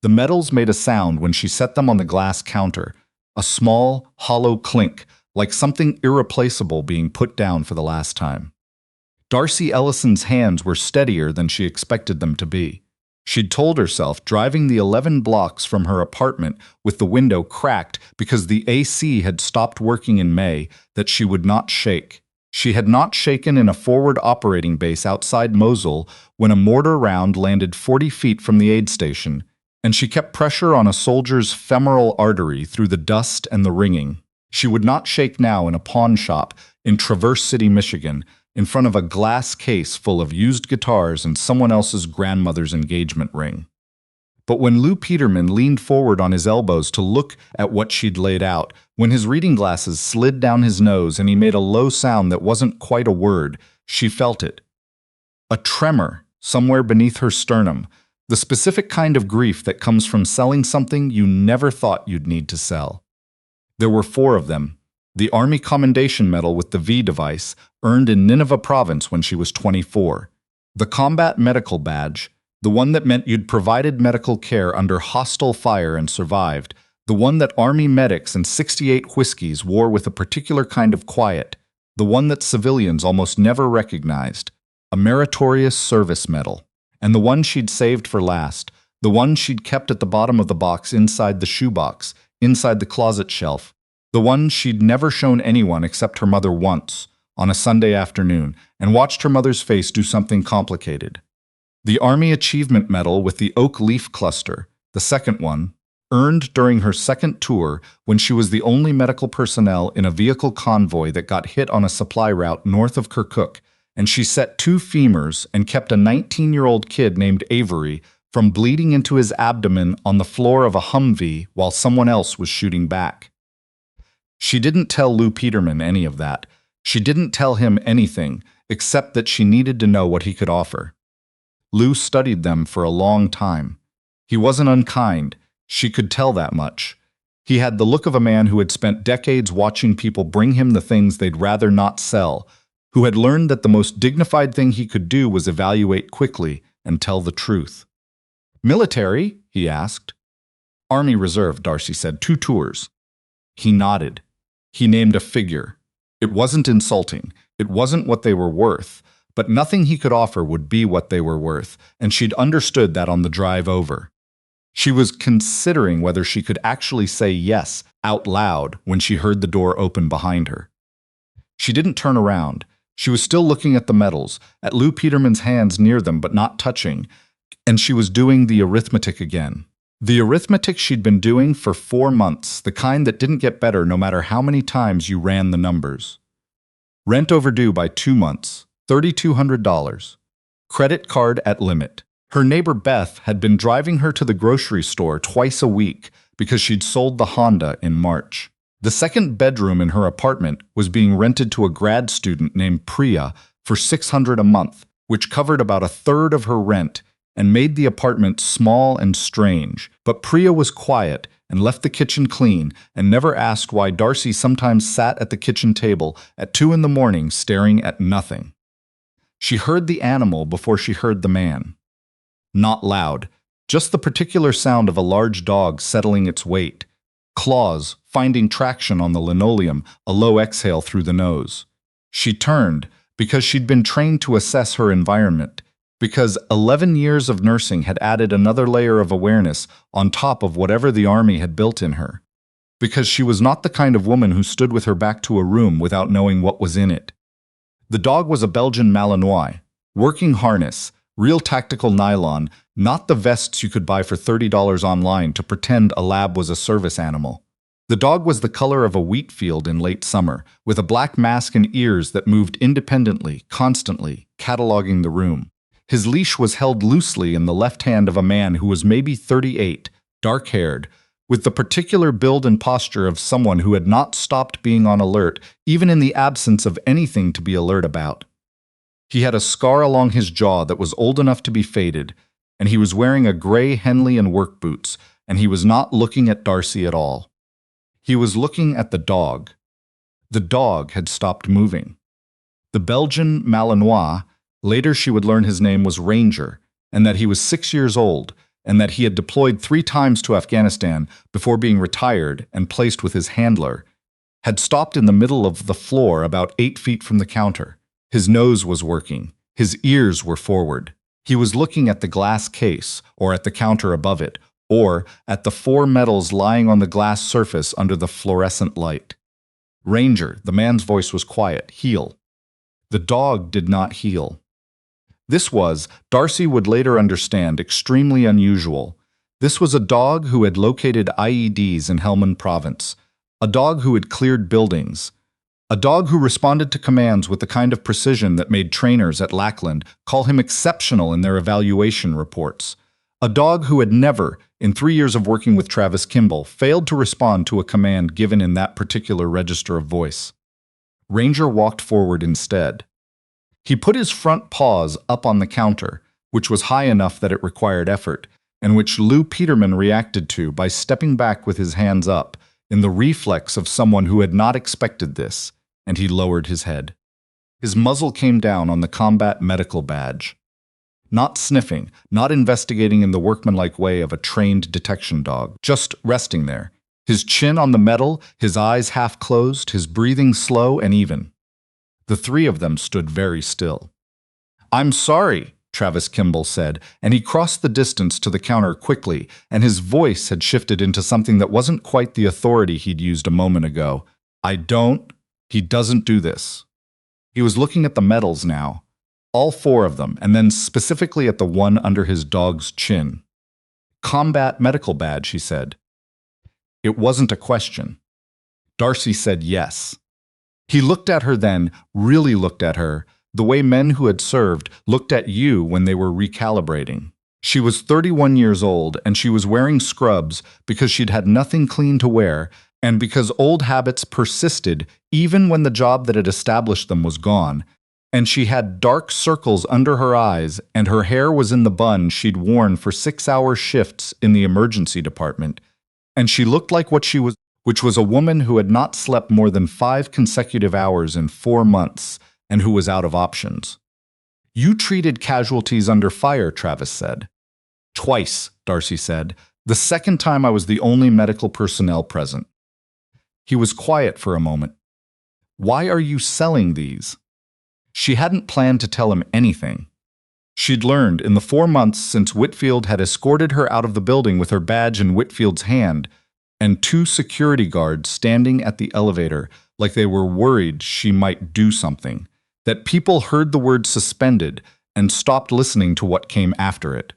The metals made a sound when she set them on the glass counter, a small, hollow clink, like something irreplaceable being put down for the last time. Darcy Ellison's hands were steadier than she expected them to be. She'd told herself, driving the 11 blocks from her apartment with the window cracked because the AC had stopped working in May, that she would not shake. She had not shaken in a forward operating base outside Mosul when a mortar round landed 40 feet from the aid station, and she kept pressure on a soldier's femoral artery through the dust and the ringing. She would not shake now in a pawn shop in Traverse City, Michigan, in front of a glass case full of used guitars and someone else's grandmother's engagement ring. But when Lou Peterman leaned forward on his elbows to look at what she'd laid out, when his reading glasses slid down his nose and he made a low sound that wasn't quite a word, she felt it. A tremor somewhere beneath her sternum, the specific kind of grief that comes from selling something you never thought you'd need to sell. There were 4 of them. The Army Commendation Medal with the V device, earned in Nineveh Province when she was 24. The Combat Medical Badge, the one that meant you'd provided medical care under hostile fire and survived, the one that Army medics and 68 whiskeys wore with a particular kind of quiet, the one that civilians almost never recognized, a Meritorious Service Medal, and the one she'd saved for last, the one she'd kept at the bottom of the box inside the shoebox, inside the closet shelf, the one she'd never shown anyone except her mother once, on a Sunday afternoon, and watched her mother's face do something complicated. The Army Achievement Medal with the oak leaf cluster, the second one, earned during her second tour when she was the only medical personnel in a vehicle convoy that got hit on a supply route north of Kirkuk, and she set 2 femurs and kept a 19-year-old kid named Avery from bleeding into his abdomen on the floor of a Humvee while someone else was shooting back. She didn't tell Lou Peterman any of that. She didn't tell him anything, except that she needed to know what he could offer. Lou studied them for a long time. He wasn't unkind. She could tell that much. He had the look of a man who had spent decades watching people bring him the things they'd rather not sell, who had learned that the most dignified thing he could do was evaluate quickly and tell the truth. "Military?" he asked. "Army Reserve," Darcy said. 2 tours. He nodded. He named a figure. It wasn't insulting. It wasn't what they were worth. But nothing he could offer would be what they were worth, and she'd understood that on the drive over. She was considering whether she could actually say yes out loud when she heard the door open behind her. She didn't turn around. She was still looking at the medals, at Lou Peterman's hands near them but not touching, and she was doing the arithmetic again. The arithmetic she'd been doing for 4 months, the kind that didn't get better no matter how many times you ran the numbers. Rent overdue by 2 months, $3,200. Credit card at limit. Her neighbor Beth had been driving her to the grocery store twice a week because she'd sold the Honda in March. The second bedroom in her apartment was being rented to a grad student named Priya for $600 a month, which covered about 1/3 of her rent and made the apartment small and strange. But Priya was quiet and left the kitchen clean and never asked why Darcy sometimes sat at the kitchen table at 2 in the morning staring at nothing. She heard the animal before she heard the man. Not loud, just the particular sound of a large dog settling its weight, claws finding traction on the linoleum, a low exhale through the nose. She turned because she'd been trained to assess her environment, because 11 years of nursing had added another layer of awareness on top of whatever the Army had built in her, because she was not the kind of woman who stood with her back to a room without knowing what was in it. The dog was a Belgian Malinois, working harness, real tactical nylon, not the vests you could buy for $30 online to pretend a lab was a service animal. The dog was the color of a wheat field in late summer, with a black mask and ears that moved independently, constantly, cataloging the room. His leash was held loosely in the left hand of a man who was maybe 38, dark-haired, with the particular build and posture of someone who had not stopped being on alert, even in the absence of anything to be alert about. He had a scar along his jaw that was old enough to be faded, and he was wearing a gray Henley and work boots, and he was not looking at Darcy at all. He was looking at the dog. The dog had stopped moving. The Belgian Malinois, later she would learn his name was Ranger, and that he was 6 years old, and that he had deployed 3 times to Afghanistan before being retired and placed with his handler, had stopped in the middle of the floor about 8 feet from the counter. His nose was working. His ears were forward. He was looking at the glass case, or at the counter above it, or at the 4 medals lying on the glass surface under the fluorescent light. "Ranger," the man's voice was quiet, "heel." The dog did not heel. This was, Darcy would later understand, extremely unusual. This was a dog who had located IEDs in Helmand Province, a dog who had cleared buildings, a dog who responded to commands with the kind of precision that made trainers at Lackland call him exceptional in their evaluation reports, a dog who had never, in 3 years of working with Travis Kimball, failed to respond to a command given in that particular register of voice. Ranger walked forward instead. He put his front paws up on the counter, which was high enough that it required effort, and which Lou Peterman reacted to by stepping back with his hands up, in the reflex of someone who had not expected this, and he lowered his head. His muzzle came down on the combat medical badge. Not sniffing, not investigating in the workmanlike way of a trained detection dog, just resting there, his chin on the metal, his eyes half closed, his breathing slow and even. The 3 of them stood very still. "I'm sorry," Travis Kimball said, and he crossed the distance to the counter quickly, and his voice had shifted into something that wasn't quite the authority he'd used a moment ago. He doesn't do this." He was looking at the medals now, all 4 of them, and then specifically at the one under his dog's chin. "Combat medical badge," he said. It wasn't a question. Darcy said yes. He looked at her then, really looked at her, the way men who had served looked at you when they were recalibrating. She was 31 years old, and she was wearing scrubs because she'd had nothing clean to wear, and because old habits persisted even when the job that had established them was gone, and she had dark circles under her eyes, and her hair was in the bun she'd worn for 6-hour shifts in the emergency department, and she looked like what she was, which was a woman who had not slept more than 5 consecutive hours in 4 months, and who was out of options. "You treated casualties under fire," Travis said. "Twice," Darcy said. "The second time I was the only medical personnel present." He was quiet for a moment. "Why are you selling these?" She hadn't planned to tell him anything. She'd learned in the 4 months since Whitfield had escorted her out of the building with her badge in Whitfield's hand, and 2 security guards standing at the elevator like they were worried she might do something, that people heard the word suspended and stopped listening to what came after it.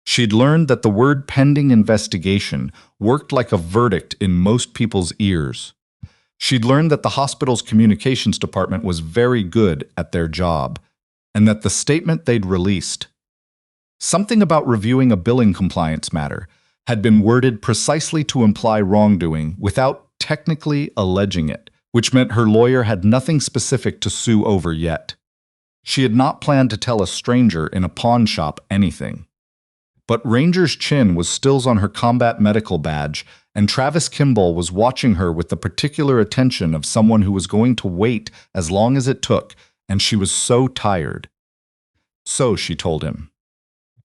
She'd learned that the word pending investigation worked like a verdict in most people's ears. She'd learned that the hospital's communications department was very good at their job, and that the statement they'd released, something about reviewing a billing compliance matter, had been worded precisely to imply wrongdoing without technically alleging it, which meant her lawyer had nothing specific to sue over yet. She had not planned to tell a stranger in a pawn shop anything. But Ranger's chin was still on her combat medical badge, and Travis Kimball was watching her with the particular attention of someone who was going to wait as long as it took, and she was so tired. So she told him.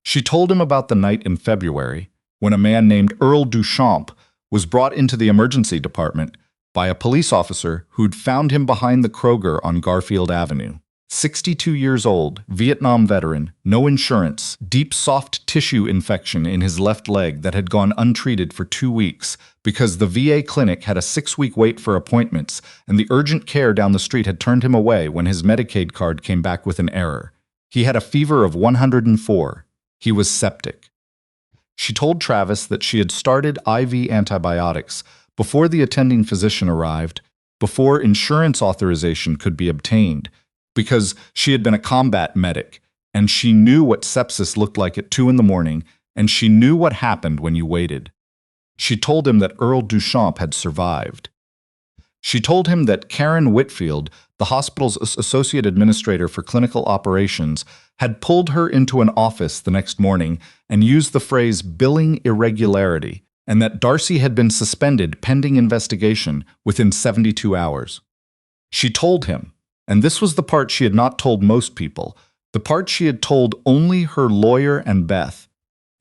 She told him about the night in February, when a man named Earl Duchamp was brought into the emergency department by a police officer who'd found him behind the Kroger on Garfield Avenue. 62 years old, Vietnam veteran, no insurance, deep soft tissue infection in his left leg that had gone untreated for 2 weeks because the VA clinic had a 6-week wait for appointments and the urgent care down the street had turned him away when his Medicaid card came back with an error. He had a fever of 104. He was septic. She told Travis that she had started IV antibiotics before the attending physician arrived, before insurance authorization could be obtained, because she had been a combat medic, and she knew what sepsis looked like at 2 a.m, and she knew what happened when you waited. She told him that Earl Duchamp had survived. She told him that Karen Whitfield, the hospital's associate administrator for clinical operations, had pulled her into an office the next morning and used the phrase billing irregularity, and that Darcy had been suspended pending investigation within 72 hours. She told him, and this was the part she had not told most people, the part she had told only her lawyer and Beth,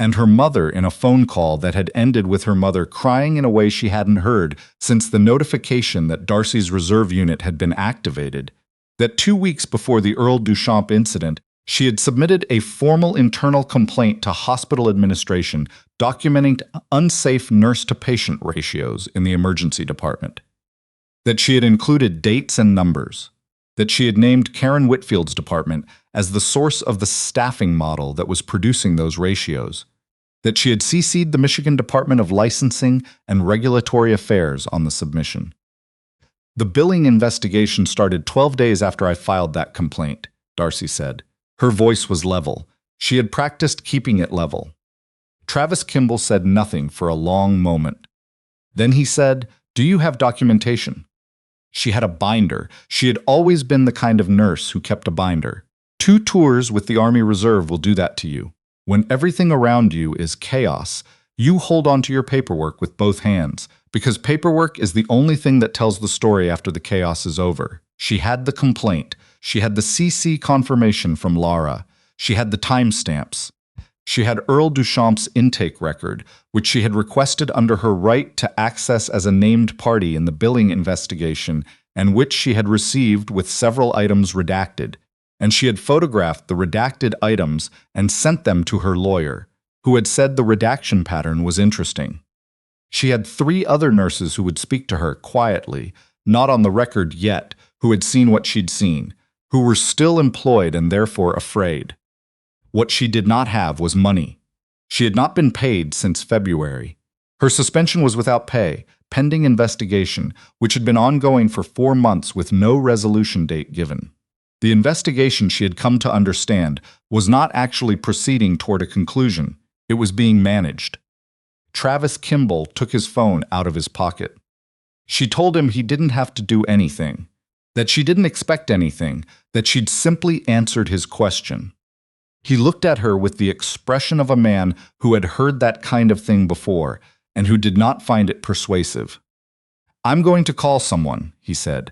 and her mother in a phone call that had ended with her mother crying in a way she hadn't heard since the notification that Darcy's reserve unit had been activated, that 2 weeks before the Earl Duchamp incident, she had submitted a formal internal complaint to hospital administration documenting unsafe nurse-to-patient ratios in the emergency department, that she had included dates and numbers, that she had named Karen Whitfield's department as the source of the staffing model that was producing those ratios, that she had CC'd the Michigan Department of Licensing and Regulatory Affairs on the submission. The billing investigation started 12 days after I filed that complaint, Darcy said. Her voice was level. She had practiced keeping it level. Travis Kimball said nothing for a long moment. Then he said, "Do you have documentation?" She had a binder. She had always been the kind of nurse who kept a binder. 2 tours with the Army Reserve will do that to you. When everything around you is chaos, you hold on to your paperwork with both hands, because paperwork is the only thing that tells the story after the chaos is over. She had the complaint. She had the CC confirmation from Laura. She had the timestamps. She had Earl Duchamp's intake record, which she had requested under her right to access as a named party in the billing investigation, and which she had received with several items redacted. And she had photographed the redacted items and sent them to her lawyer, who had said the redaction pattern was interesting. She had 3 other nurses who would speak to her quietly, not on the record yet, who had seen what she'd seen, who were still employed and therefore afraid. What she did not have was money. She had not been paid since February. Her suspension was without pay, pending investigation, which had been ongoing for 4 months with no resolution date given. The investigation, she had come to understand, was not actually proceeding toward a conclusion. It was being managed. Travis Kimball took his phone out of his pocket. She told him he didn't have to do anything, that she didn't expect anything, that she'd simply answered his question. He looked at her with the expression of a man who had heard that kind of thing before and who did not find it persuasive. "I'm going to call someone," he said.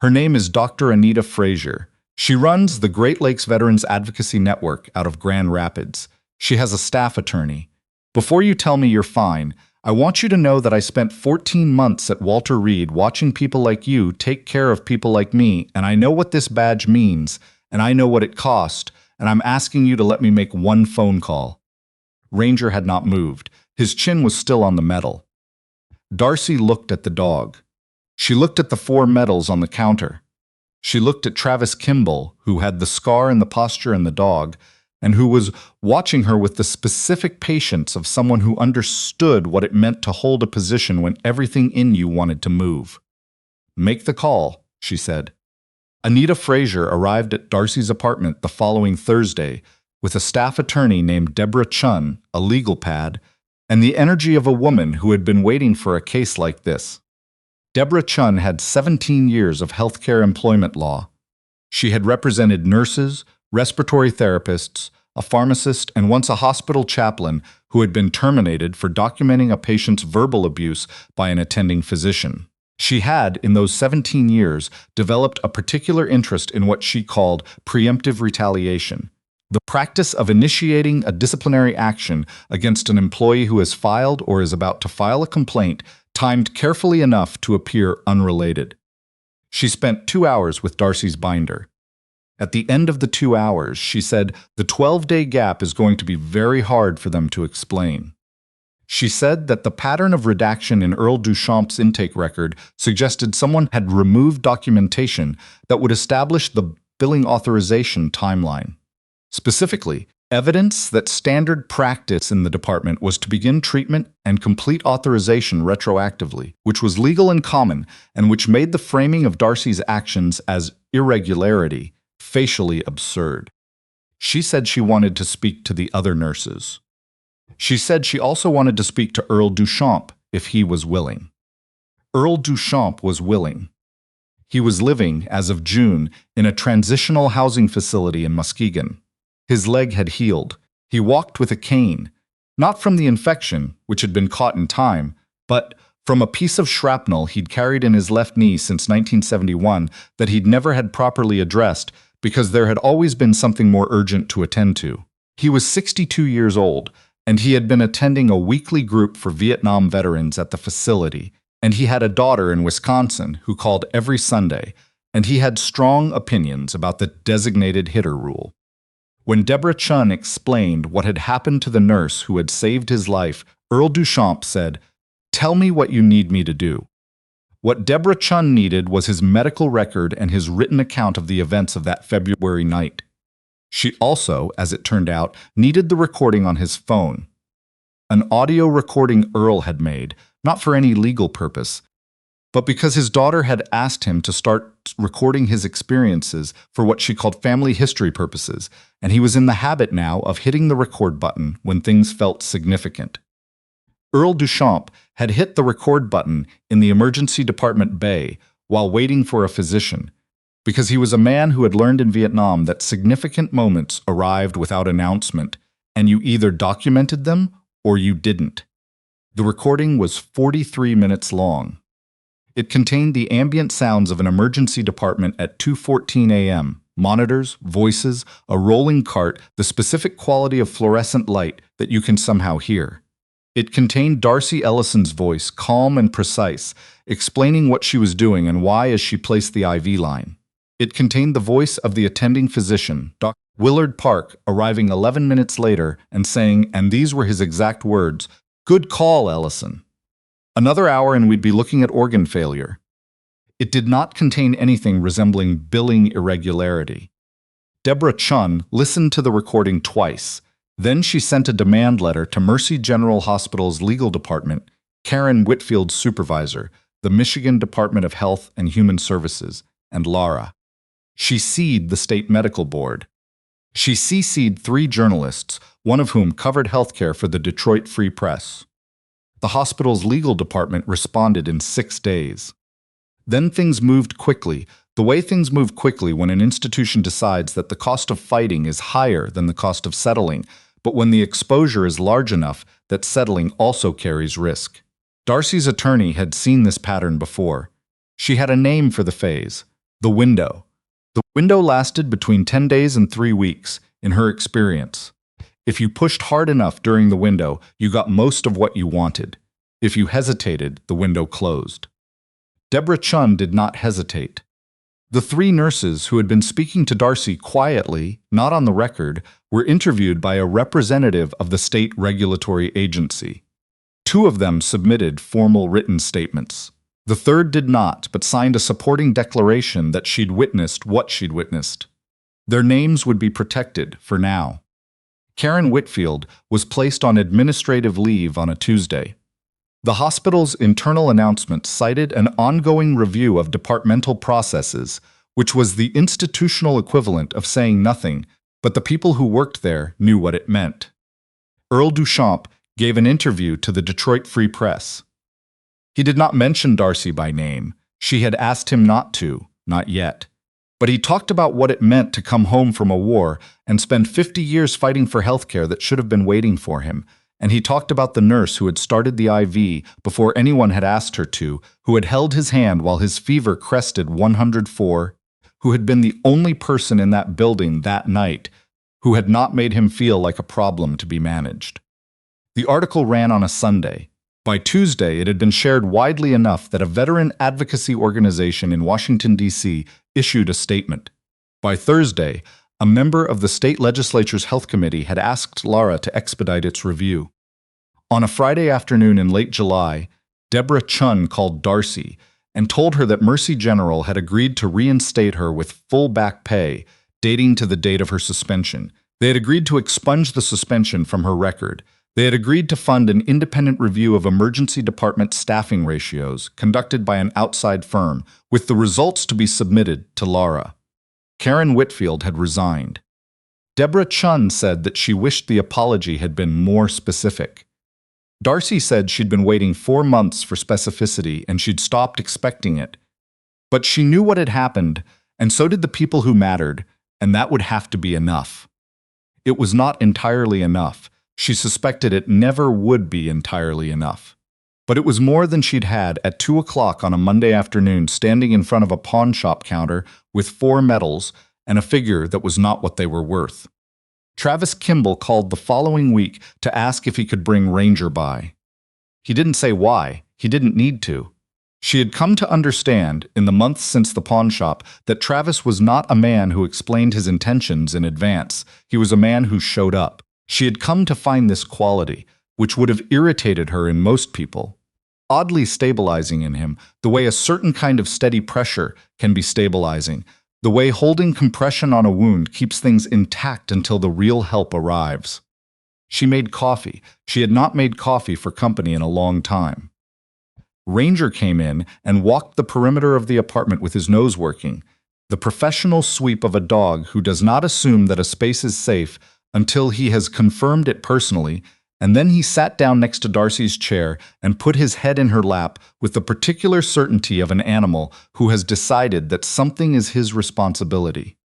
"Her name is Dr. Anita Frazier. She runs the Great Lakes Veterans Advocacy Network out of Grand Rapids. She has a staff attorney. Before you tell me you're fine, I want you to know that I spent 14 months at Walter Reed watching people like you take care of people like me, and I know what this badge means, and I know what it cost, and I'm asking you to let me make one phone call." Ranger had not moved. His chin was still on the metal. Darcy looked at the dog. She looked at the 4 medals on the counter. She looked at Travis Kimball, who had the scar and the posture and the dog, and who was watching her with the specific patience of someone who understood what it meant to hold a position when everything in you wanted to move. "Make the call," she said. Anita Frazier arrived at Darcy's apartment the following Thursday with a staff attorney named Deborah Chun, a legal pad, and the energy of a woman who had been waiting for a case like this. Deborah Chun had 17 years of healthcare employment law. She had represented nurses, respiratory therapists, a pharmacist, and once a hospital chaplain who had been terminated for documenting a patient's verbal abuse by an attending physician. She had, in those 17 years, developed a particular interest in what she called preemptive retaliation, the practice of initiating a disciplinary action against an employee who has filed or is about to file a complaint timed carefully enough to appear unrelated. She spent 2 hours with Darcy's binder. At the end of the 2 hours, she said the 12-day gap is going to be very hard for them to explain. She said that the pattern of redaction in Earl Duchamp's intake record suggested someone had removed documentation that would establish the billing authorization timeline. Specifically, evidence that standard practice in the department was to begin treatment and complete authorization retroactively, which was legal and common, and which made the framing of Darcy's actions as irregularity facially absurd. She said she wanted to speak to the other nurses. She said she also wanted to speak to Earl Duchamp if he was willing. Earl Duchamp was willing. He was living, as of June, in a transitional housing facility in Muskegon. His leg had healed. He walked with a cane, not from the infection, which had been caught in time, but from a piece of shrapnel he'd carried in his left knee since 1971 that he'd never had properly addressed because there had always been something more urgent to attend to. He was 62 years old, and he had been attending a weekly group for Vietnam veterans at the facility, and he had a daughter in Wisconsin who called every Sunday, and he had strong opinions about the designated hitter rule. When Deborah Chun explained what had happened to the nurse who had saved his life, Earl Duchamp said, "Tell me what you need me to do." What Deborah Chun needed was his medical record and his written account of the events of that February night. She also, as it turned out, needed the recording on his phone. An audio recording Earl had made, not for any legal purpose, but because his daughter had asked him to start recording his experiences for what she called family history purposes, and he was in the habit now of hitting the record button when things felt significant. Earl Duchamp had hit the record button in the emergency department bay while waiting for a physician, because he was a man who had learned in Vietnam that significant moments arrived without announcement, and you either documented them or you didn't. The recording was 43 minutes long. It contained the ambient sounds of an emergency department at 2:14 a.m., monitors, voices, a rolling cart, the specific quality of fluorescent light that you can somehow hear. It contained Darcy Ellison's voice, calm and precise, explaining what she was doing and why as she placed the IV line. It contained the voice of the attending physician, Dr. Willard Park, arriving 11 minutes later and saying, and these were his exact words, "Good call, Ellison." Another hour and we'd be looking at organ failure. It did not contain anything resembling billing irregularity. Deborah Chun listened to the recording twice. Then she sent a demand letter to Mercy General Hospital's legal department, Karen Whitfield's supervisor, the Michigan Department of Health and Human Services, and Laura. She CC'd the state medical board. She CC'd 3 journalists, one of whom covered healthcare for the Detroit Free Press. The hospital's legal department responded in 6 days. Then things moved quickly, the way things move quickly when an institution decides that the cost of fighting is higher than the cost of settling, but when the exposure is large enough that settling also carries risk. Darcy's attorney had seen this pattern before. She had a name for the phase, the window. The window lasted between 10 days and 3 weeks, in her experience. If you pushed hard enough during the window, you got most of what you wanted. If you hesitated, the window closed. Deborah Chun did not hesitate. The 3 nurses who had been speaking to Darcy quietly, not on the record, were interviewed by a representative of the state regulatory agency. 2 of them submitted formal written statements. The 3rd did not, but signed a supporting declaration that she'd witnessed what she'd witnessed. Their names would be protected for now. Karen Whitfield was placed on administrative leave on a Tuesday. The hospital's internal announcement cited an ongoing review of departmental processes, which was the institutional equivalent of saying nothing, but the people who worked there knew what it meant. Earl Duchamp gave an interview to the Detroit Free Press. He did not mention Darcy by name. She had asked him not to, not yet. But he talked about what it meant to come home from a war and spend 50 years fighting for healthcare that should have been waiting for him. And he talked about the nurse who had started the IV before anyone had asked her to, who had held his hand while his fever crested 104, who had been the only person in that building that night, who had not made him feel like a problem to be managed. The article ran on a Sunday. By Tuesday, it had been shared widely enough that a veteran advocacy organization in Washington, D.C. issued a statement. By Thursday, a member of the state legislature's health committee had asked Laura to expedite its review. On a Friday afternoon in late July, Deborah Chun called Darcy and told her that Mercy General had agreed to reinstate her with full back pay, dating to the date of her suspension. They had agreed to expunge the suspension from her record. They had agreed to fund an independent review of emergency department staffing ratios conducted by an outside firm, with the results to be submitted to Laura. Karen Whitfield had resigned. Deborah Chun said that she wished the apology had been more specific. Darcy said she'd been waiting 4 months for specificity and she'd stopped expecting it. But she knew what had happened, and so did the people who mattered, and that would have to be enough. It was not entirely enough. She suspected it never would be entirely enough. But it was more than she'd had at 2 o'clock on a Monday afternoon standing in front of a pawn shop counter with 4 medals and a figure that was not what they were worth. Travis Kimball called the following week to ask if he could bring Ranger by. He didn't say why. He didn't need to. She had come to understand, in the months since the pawn shop, that Travis was not a man who explained his intentions in advance. He was a man who showed up. She had come to find this quality, which would have irritated her in most people, oddly stabilizing in him, the way a certain kind of steady pressure can be stabilizing, the way holding compression on a wound keeps things intact until the real help arrives. She made coffee. She had not made coffee for company in a long time. Ranger came in and walked the perimeter of the apartment with his nose working, the professional sweep of a dog who does not assume that a space is safe until he has confirmed it personally, and then he sat down next to Darcy's chair and put his head in her lap with the particular certainty of an animal who has decided that something is his responsibility.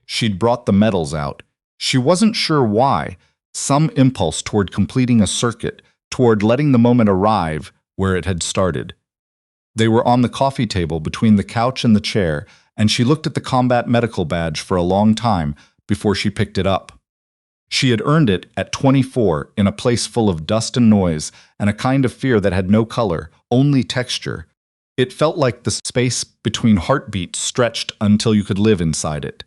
She'd brought the medals out. She wasn't sure why, some impulse toward completing a circuit, toward letting the moment arrive where it had started. They were on the coffee table between the couch and the chair, and she looked at the combat medical badge for a long time before she picked it up. She had earned it at 24 in a place full of dust and noise and a kind of fear that had no color, only texture. It felt like the space between heartbeats stretched until you could live inside it.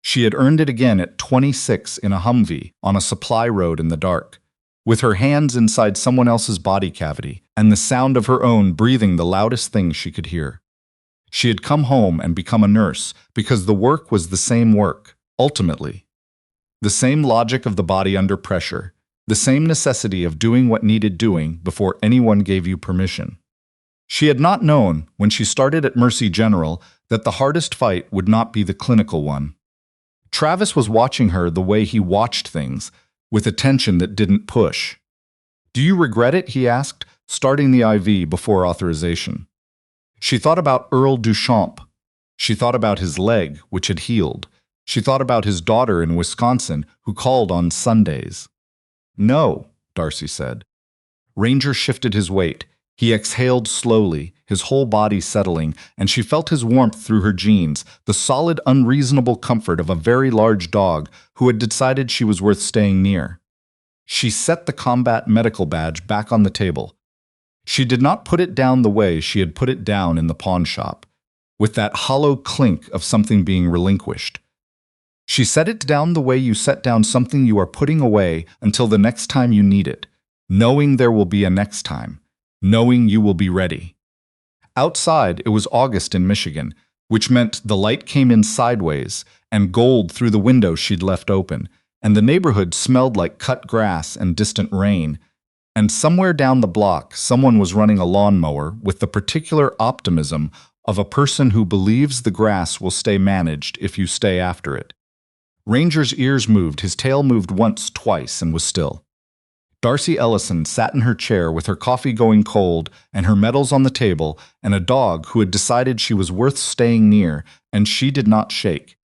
She had earned it again at 26 in a Humvee on a supply road in the dark, with her hands inside someone else's body cavity and the sound of her own breathing the loudest thing she could hear. She had come home and become a nurse because the work was the same work, ultimately. The same logic of the body under pressure, the same necessity of doing what needed doing before anyone gave you permission. She had not known, when she started at Mercy General, that the hardest fight would not be the clinical one. Travis was watching her the way he watched things, with attention that didn't push. "Do you regret it?" he asked, starting the IV before authorization. She thought about Earl Duchamp. She thought about his leg, which had healed. She thought about his daughter in Wisconsin, who called on Sundays. "No," Darcy said. Ranger shifted his weight. He exhaled slowly, his whole body settling, and she felt his warmth through her jeans, the solid, unreasonable comfort of a very large dog who had decided she was worth staying near. She set the combat medical badge back on the table. She did not put it down the way she had put it down in the pawn shop, with that hollow clink of something being relinquished. She set it down the way you set down something you are putting away until the next time you need it, knowing there will be a next time, knowing you will be ready. Outside, it was August in Michigan, which meant the light came in sideways and gold through the window she'd left open, and the neighborhood smelled like cut grass and distant rain. And somewhere down the block, someone was running a lawnmower with the particular optimism of a person who believes the grass will stay managed if you stay after it. Ranger's ears moved, his tail moved once, twice, and was still. Darcy Ellison sat in her chair with her coffee going cold and her medals on the table and a dog who had decided she was worth staying near, and she did not shake.